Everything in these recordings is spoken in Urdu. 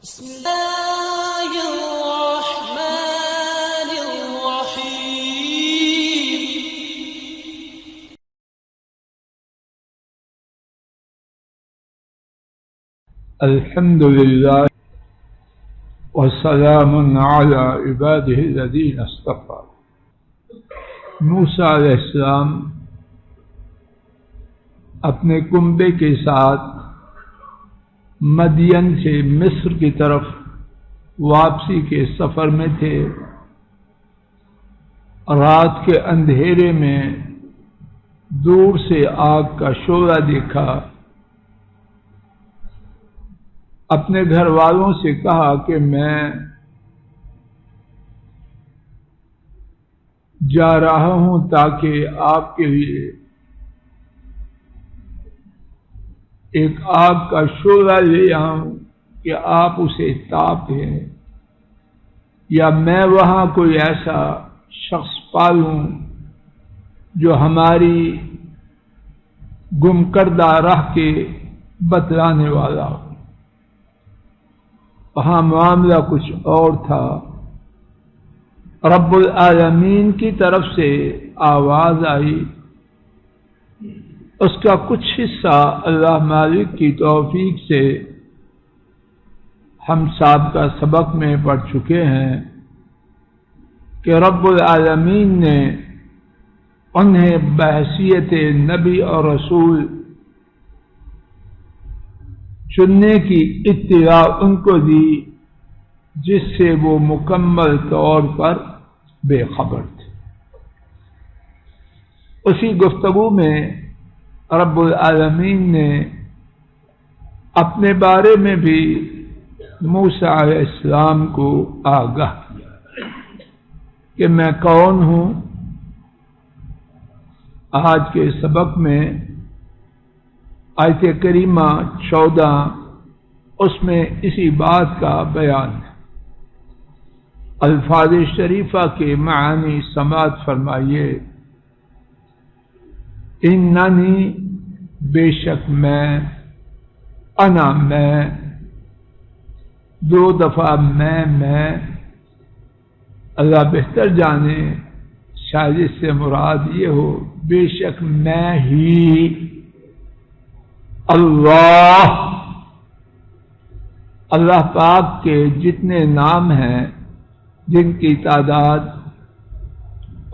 بسم الله الرحمن الرحيم. الحمد لله وسلام على عباده الذين اصطفى. موسیٰ علیہ السلام اپنے کنبے کے ساتھ مدین سے مصر کی طرف واپسی کے سفر میں تھے. رات کے اندھیرے میں دور سے آگ کا شعلہ دیکھا. اپنے گھر والوں سے کہا کہ میں جا رہا ہوں تاکہ آپ کے لیے ایک آگ کا شعلہ لے آؤں کہ آپ اسے تاپ دیں، یا میں وہاں کوئی ایسا شخص پالوں جو ہماری گم کردہ راہ کے بتلانے والا ہو. وہاں معاملہ کچھ اور تھا. رب العالمین کی طرف سے آواز آئی. اس کا کچھ حصہ اللہ مالک کی توفیق سے ہم سابقہ سبق میں پڑھ چکے ہیں کہ رب العالمین نے انہیں بحیثیت نبی اور رسول چننے کی اطلاع ان کو دی جس سے وہ مکمل طور پر بے خبر تھے. اسی گفتگو میں رب العالمین نے اپنے بارے میں بھی موسیٰ علیہ السلام کو آگاہ کیا کہ میں کون ہوں. آج کے سبق میں آیت کریمہ 14 اس میں اسی بات کا بیان ہے. الفاظ شریفہ کے معانی سماعت فرمائیے. اننی بے شک میں، انا میں، دو دفعہ میں اللہ بہتر جانے شاید اس سے مراد یہ ہو بے شک میں ہی اللہ پاک کے جتنے نام ہیں جن کی تعداد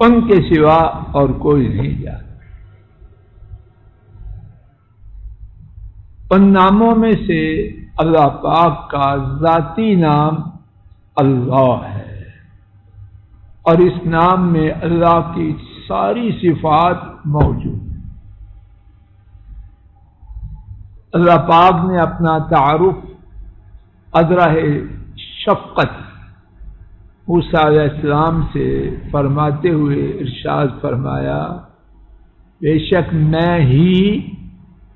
ان کے سوا اور کوئی نہیں جانتا. ان ناموں میں سے اللہ پاک کا ذاتی نام اللہ ہے، اور اس نام میں اللہ کی ساری صفات موجود ہیں. اللہ پاک نے اپنا تعارف ازرہ شفقت موسیٰ علیہ السلام سے فرماتے ہوئے ارشاد فرمایا بے شک میں ہی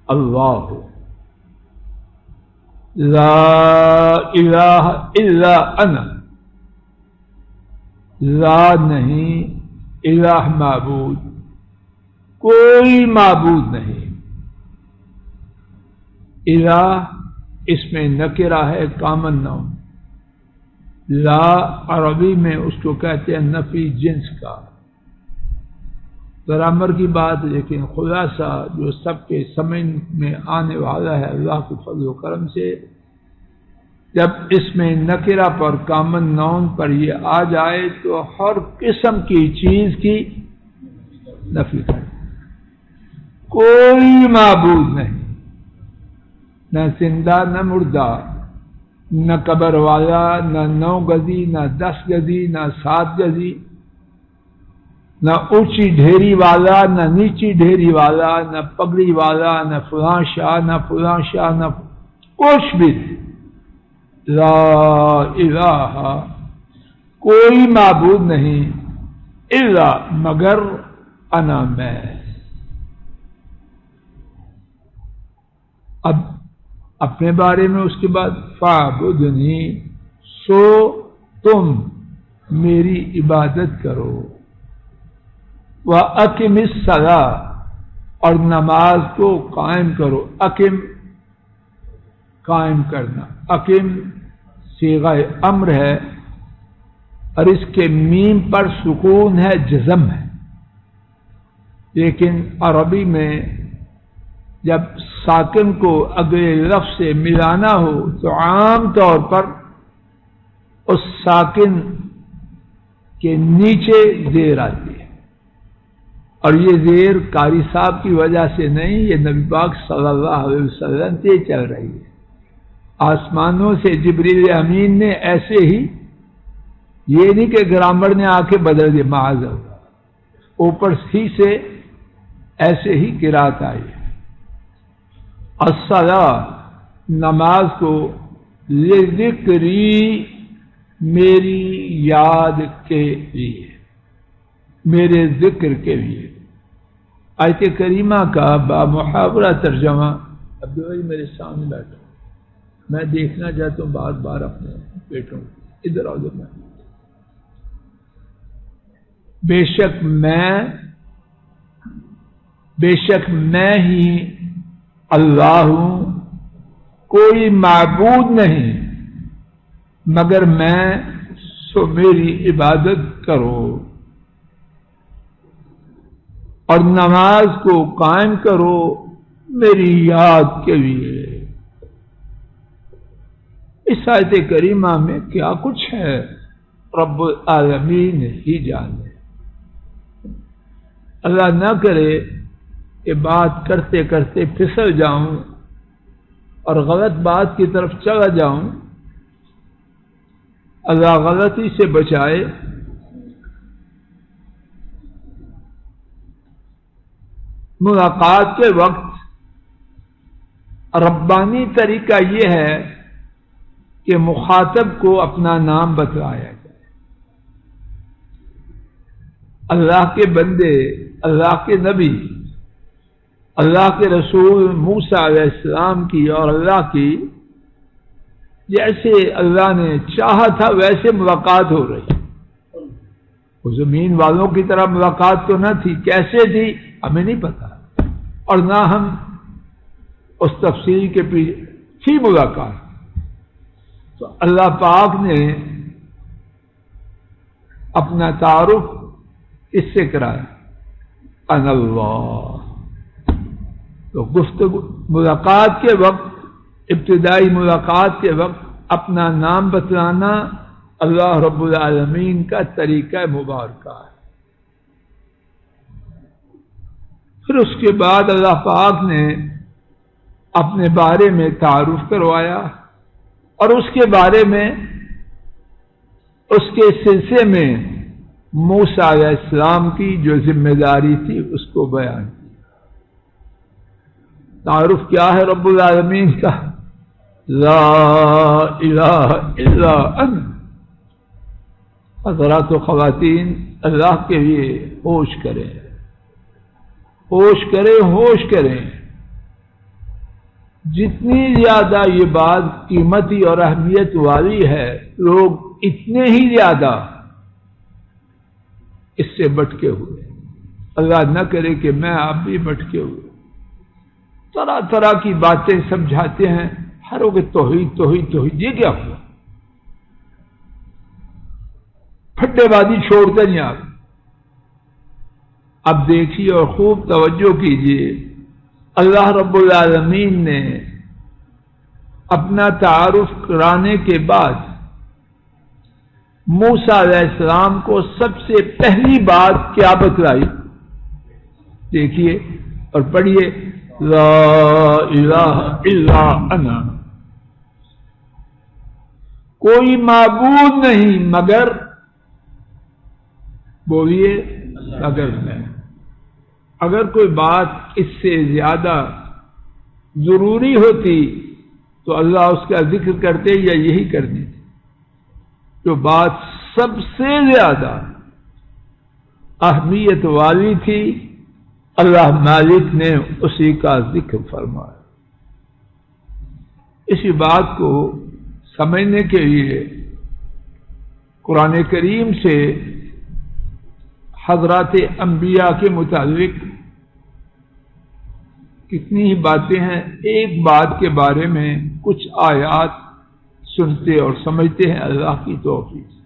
اللہ ہوں، لا الہ الا انا، لا نہیں الہ معبود، کوئی معبود نہیں. الہ اس میں نکرہ ہے کامن نام. لا عربی میں اس کو کہتے ہیں نفی جنس کا. گرامر کی بات، لیکن خلاصہ جو سب کے سمجھ میں آنے والا ہے اللہ کے فضل و کرم سے، جب اس میں نکرہ پر کامن نون پر یہ آ جائے تو ہر قسم کی چیز کی نفی کرے. کوئی معبود نہیں، نہ زندہ نہ مردہ، نہ قبر والا، نہ 9 گزی، نہ 10 گزی، نہ 7 گزی، نہ اونچی ڈھیری والا، نہ نیچی ڈھیری والا، نہ پگڑی والا، نہ فلاں شاہ، نہ فلاں شاہ، نہ کچھ بھی. لا الہ، کوئی معبود نہیں، الا مگر انا میں. اب اپنے بارے میں اس کے بعد فاعبدنی، سو تم میری عبادت کرو. وَأَقِمِ الصَّلَاةَ، اور نماز کو قائم کرو. اقم قائم کرنا، اقم صیغہ امر ہے اور اس کے میم پر سکون ہے، جزم ہے، لیکن عربی میں جب ساکن کو اگلے لفظ سے ملانا ہو تو عام طور پر اس ساکن کے نیچے زیر آتی ہے، اور یہ زیر قاری صاحب کی وجہ سے نہیں، یہ نبی پاک صلی اللہ علیہ وسلم سے چل رہی ہے۔ آسمانوں سے جبریل امین نے ایسے ہی، یہ نہیں کہ گرامر نے آ کے بدل دیا، معاذ اللہ، اوپر ہی سے ایسے ہی قرات آئی ہے۔ الصلاۃ، نماز کو، لذکری، میری یاد کے لیے، میرے ذکر کے لیے۔ آیت کریمہ کا بامحاورہ ترجمہ عبداللہ میرے سامنے بیٹھا، میں دیکھنا چاہتا ہوں بار بار اپنے بیٹوں ادھر آؤ، میں بے شک میں ہی اللہ ہوں، کوئی معبود نہیں مگر میں، سو میری عبادت کرو اور نماز کو قائم کرو میری یاد کے لیے۔ اس آیت کریمہ میں کیا کچھ ہے رب العالمین ہی جانے۔ اللہ نہ کرے کہ بات کرتے کرتے پھسل جاؤں اور غلط بات کی طرف چلا جاؤں، اللہ غلطی سے بچائے۔ ملاقات کے وقت ربانی طریقہ یہ ہے کہ مخاطب کو اپنا نام بتلایا جائے۔ اللہ کے بندے، اللہ کے نبی، اللہ کے رسول موسیٰ علیہ السلام کی اور اللہ کی جیسے اللہ نے چاہا تھا ویسے ملاقات ہو رہی۔ وہ زمین والوں کی طرح ملاقات تو نہ تھی، کیسے تھی ہمیں نہیں پتا، اور نہ ہم اس تفصیل کے پیچھے تھی ملاقات۔ تو اللہ پاک نے اپنا تعارف اس سے کرایا، ان اللہ۔ تو گفتگو ملاقات کے وقت، ابتدائی ملاقات کے وقت اپنا نام بتلانا اللہ رب العالمین کا طریقہ مبارکہ ہے۔ پھر اس کے بعد اللہ پاک نے اپنے بارے میں تعارف کروایا، اور اس کے بارے میں، اس کے سلسلے میں موسیٰ علیہ السلام کی جو ذمہ داری تھی اس کو بیان کیا۔ تعارف کیا ہے رب العالمین کا؟ لا الہ الا انت۔ حضرات و خواتین، اللہ کے لیے ہوش کریں، ہوش کریں، ہوش کریں۔ جتنی زیادہ یہ بات قیمتی اور اہمیت والی ہے، لوگ اتنے ہی زیادہ اس سے بٹکے ہوئے۔ اللہ نہ کرے کہ میں آپ بھی بٹکے ہوئے، طرح طرح کی باتیں سمجھاتے ہیں، ہر وقت توحید توحید توحید، یہ کیا ہوا؟ پھٹے بازی چھوڑتے نہیں آپ۔ اب دیکھیے اور خوب توجہ کیجیے، اللہ رب العالمین نے اپنا تعارف کرانے کے بعد موسیٰ علیہ السلام کو سب سے پہلی بات کیا بتلائی؟ دیکھیے اور پڑھیے، لا الہ الا انا، کوئی معبود نہیں مگر، بولیے مگر میں۔ اگر کوئی بات اس سے زیادہ ضروری ہوتی تو اللہ اس کا ذکر کرتے یا یہی کرتے؟ جو بات سب سے زیادہ اہمیت والی تھی، اللہ مالک نے اسی کا ذکر فرمایا۔ اسی بات کو سمجھنے کے لیے قرآن کریم سے حضرات انبیاء کے متعلق کتنی ہی باتیں ہیں۔ ایک بات کے بارے میں کچھ آیات سنتے اور سمجھتے ہیں اللہ کی توفیق سے۔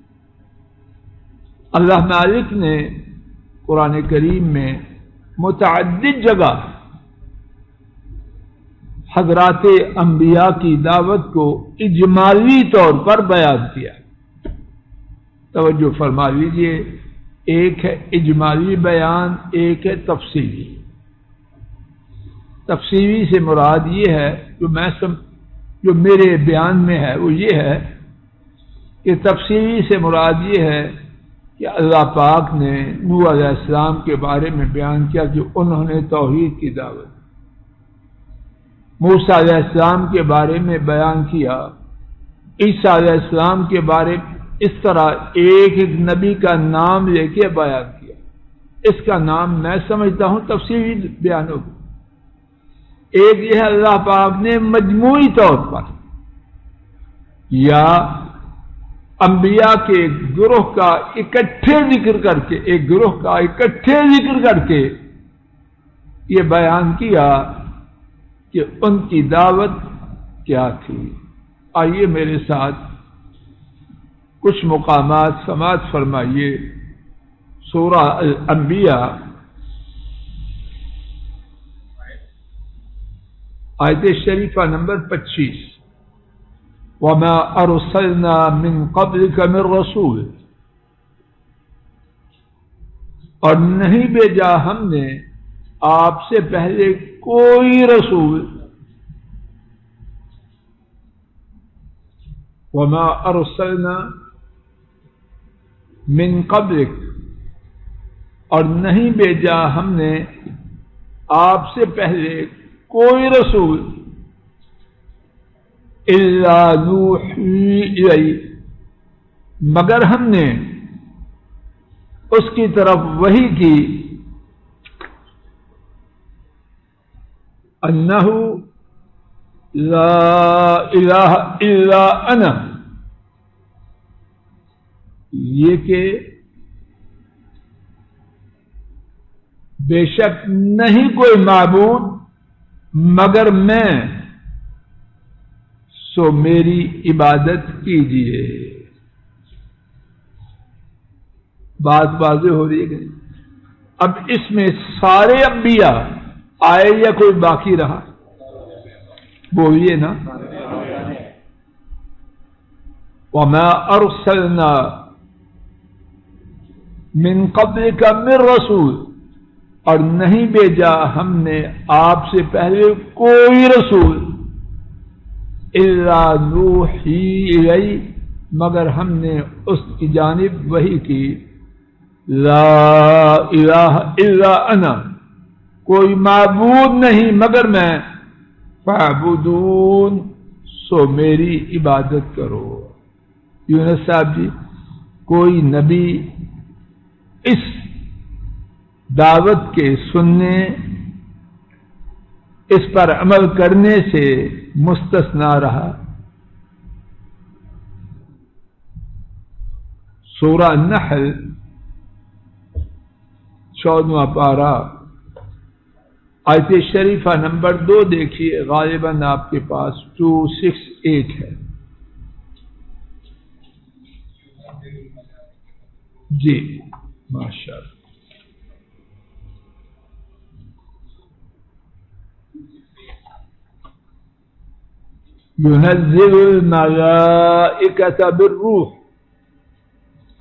اللہ مالک نے قرآن کریم میں متعدد جگہ حضرات انبیاء کی دعوت کو اجمالی طور پر بیان کیا۔ توجہ فرما لیجئے، ایک ہے اجمالی بیان، ایک ہے تفصیلی۔ تفصیلی سے مراد یہ ہے جو میرے بیان میں ہے وہ یہ ہے کہ تفصیلی سے مراد یہ ہے کہ اللہ پاک نے نوح علیہ السلام کے بارے میں بیان کیا کہ انہوں نے توحید کی دعوت، موسیٰ علیہ السلام کے بارے میں بیان کیا، عیسیٰ علیہ السلام کے بارے میں، اس طرح ایک ایک نبی کا نام لے کے بیان کیا۔ اس کا نام میں سمجھتا ہوں تفصیلی بیان ہوگا۔ ایک یہ ہے اللہ پاک نے مجموعی طور پر یا انبیاء کے گروہ کا اکٹھے ذکر کر کے، ایک گروہ کا اکٹھے ذکر کر کے یہ بیان کیا کہ ان کی دعوت کیا تھی۔ آئیے میرے ساتھ کچھ مقامات سماعت فرمائیے۔ سورہ الانبیاء آیت شریفہ نمبر 25، وَمَا أَرْسَلْنَا مِن قَبْلِكَ مِن رَّسُولٍ، اور نہیں بھیجا ہم نے آپ سے پہلے کوئی رسول، وَمَا أَرْسَلْنَا مِن قَبْلِكَ، اور نہیں بھیجا ہم نے آپ سے پہلے کوئی رسول، اِلَّا نُوحِي إِلَيْهِ، مگر ہم نے اس کی طرف وحی کی، أَنَّهُ لَا إِلَٰهَ إِلَّا أَنَا، یہ کہ بے شک نہیں کوئی معبود مگر میں، سو میری عبادت کیجیے۔ بات واضح ہو رہی ہے کہ اب اس میں سارے انبیاء آئے یا کوئی باقی رہا؟ بولیے نا۔ وَمَا أَرْسَلْنَا مِن قَبْلِكَ مِن رَّسُولٍ، اور نہیں بھیجا ہم نے آپ سے پہلے کوئی رسول، اِلَّا نُوحِي إِلَيْهِ، مگر ہم نے اس کی جانب وحی کی، لا الہ الا انا، کوئی معبود نہیں مگر میں، فاعبدون، سو میری عبادت کرو۔ یونس صاحب جی، کوئی نبی اس دعوت کے سننے، اس پر عمل کرنے سے مستثنا رہا۔ سورہ النحل 14واں پارہ آیت شریفہ نمبر 2 دیکھیے، غالباً آپ کے پاس 268 ہے جی، ماشاءاللہ۔ ينزل الملائكة بالروح،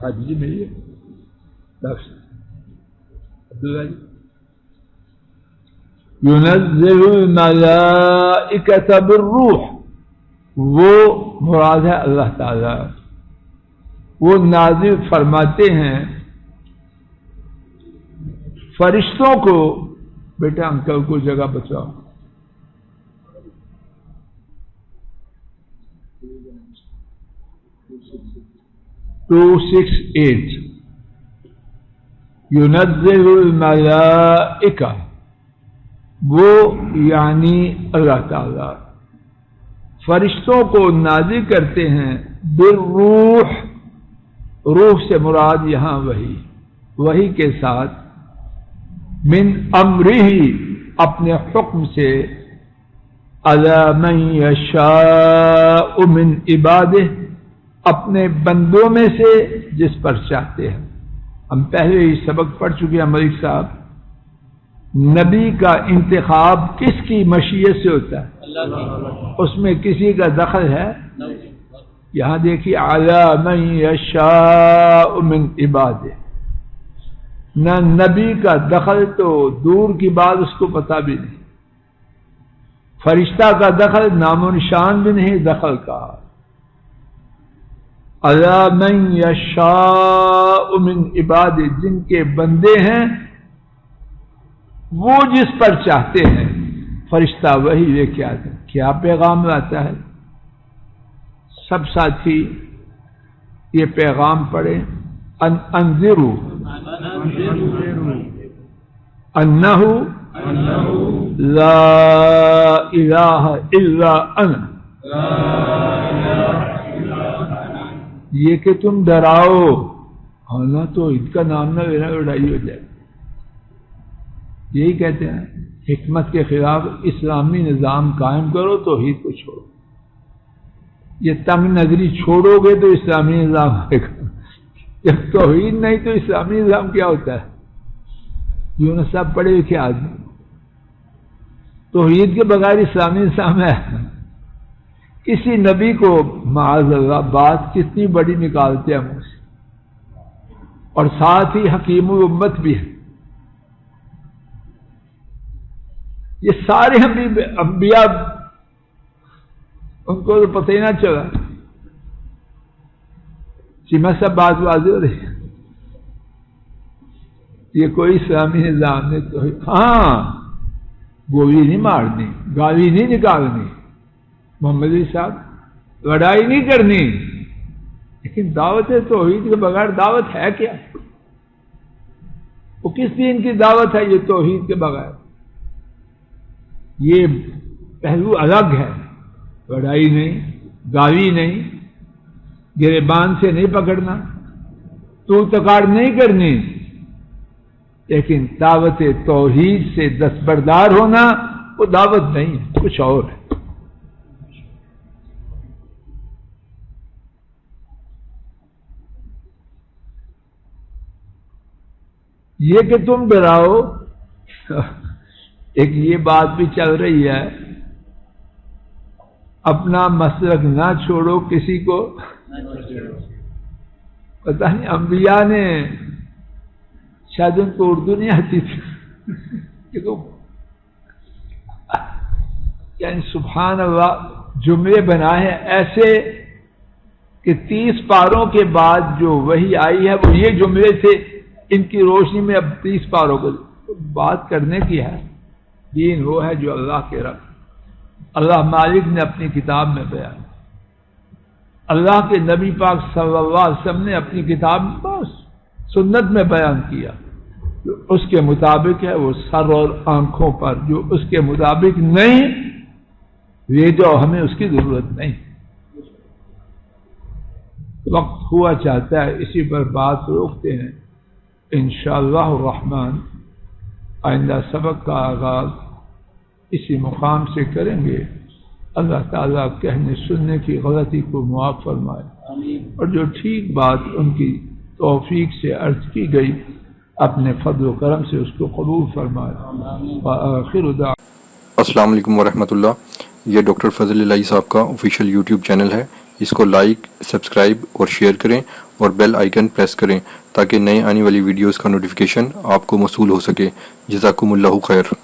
حاجی میری ينزل الملائكة بالروح، وہ مراد ہے اللہ تعالی، وہ نازل فرماتے ہیں فرشتوں کو۔ بیٹا انکل کو جگہ بچاؤ۔ ينزل الملائکہ، وہ یعنی اللہ تعالی فرشتوں کو نازل کرتے ہیں، بالروح، روح سے مراد یہاں وحی کے ساتھ، من امرہ، اپنے حکم سے، علی من یشاء من عبادہ، اپنے بندوں میں سے جس پر چاہتے ہیں. ہم پہلے ہی سبق پڑھ چکے ہیں ملک صاحب، نبی کا انتخاب کس کی مشیت سے ہوتا ہے؟ اس میں کسی کا دخل ہے؟ یہاں دیکھیے علی من یشاء من عبادہ، نہ نبی کا دخل تو دور کی بات، اس کو پتہ بھی نہیں. فرشتہ کا دخل نام و نشان بھی نہیں دخل کا. علی من یشاء من عبادہ، جن کے بندے ہیں وہ جس پر چاہتے ہیں. فرشتہ وہی لے کے آتے ہیں. کیا پیغام لاتا ہے؟ سب ساتھی یہ پیغام پڑھیں، انذروا انہ لا الہ الا انا، یہ کہ تم ڈراؤ، ہونا تو ان کا نام نہ لینا لڑائی ہو جائے. یہی کہتے ہیں حکمت کے خلاف اسلامی نظام قائم کرو، توحید کو چھوڑو. یہ تنگ نظری چھوڑو گے تو اسلامی نظام آئے گا. جب توحید نہیں تو اسلامی نظام کیا ہوتا ہے؟ یونس صاحب پڑھے لکھے آدمی، توحید کے بغیر اسلامی نظام ہے؟ کسی نبی کو معاذ اللہ بات کتنی بڑی نکالتے ہیں منہ سے، اور ساتھ ہی حکیم الامت بھی ہے. یہ سارے انبیاء ان کو تو پتہ ہی نہ چلا. جی میں سب بات واضح ہو رہی ہے. یہ کوئی اسلامی نظام نے تو ہاں گولی نہیں مارنی، گالی نہیں نکالنی، محمد علی صاحب لڑائی نہیں کرنی، لیکن دعوت توحید کے بغیر دعوت ہے کیا؟ وہ کس دین کی دعوت ہے یہ توحید کے بغیر؟ یہ پہلو الگ ہے. لڑائی نہیں، گالی نہیں، گریبان سے نہیں پکڑنا، تو تکاڑ نہیں کرنی، لیکن دعوت توحید سے دستبردار ہونا وہ دعوت نہیں ہے، کچھ اور ہے. یہ کہ تم ڈراؤ، ایک یہ بات بھی چل رہی ہے، اپنا مسلک نہ چھوڑو کسی کو. پتہ نہیں انبیاء نے شاید ان کو اردو نہیں آتی تھی، یعنی سبحان اللہ جملے بنائے ہیں ایسے کہ 30 پاروں کے بعد جو وحی آئی ہے وہ یہ جملے تھے. ان کی روشنی میں اب 30 پاروں کو بات کرنے کی ہے. دین وہ ہے جو اللہ کے رب اللہ مالک نے اپنی کتاب میں بیان، اللہ کے نبی پاک صلی اللہ علیہ وسلم نے اپنی کتاب میں بس سنت میں بیان کیا. جو اس کے مطابق ہے وہ سر اور آنکھوں پر، جو اس کے مطابق نہیں لے جاؤ، ہمیں اس کی ضرورت نہیں. وقت ہوا چاہتا ہے اسی پر بات روکتے ہیں. انشاءاللہ الرحمن آئندہ سبق کا آغاز اسی مقام سے کریں گے. اللہ تعالیٰ کہنے سننے کی غلطی کو معاف فرمائے، اور جو ٹھیک بات ان کی توفیق سے عرض کی گئی اپنے فضل و کرم سے اس کو قبول فرمائے. وآخر دعوانا السلام علیکم ورحمۃ اللہ. یہ ڈاکٹر فضل الہی صاحب کا آفیشیل یوٹیوب چینل ہے. اس کو لائک، سبسکرائب اور شیئر کریں اور بیل آئیکن پریس کریں تاکہ نئے آنے والی ویڈیوز کا نوٹیفیکیشن آپ کو موصول ہو سکے. جزاکم اللہ خیر.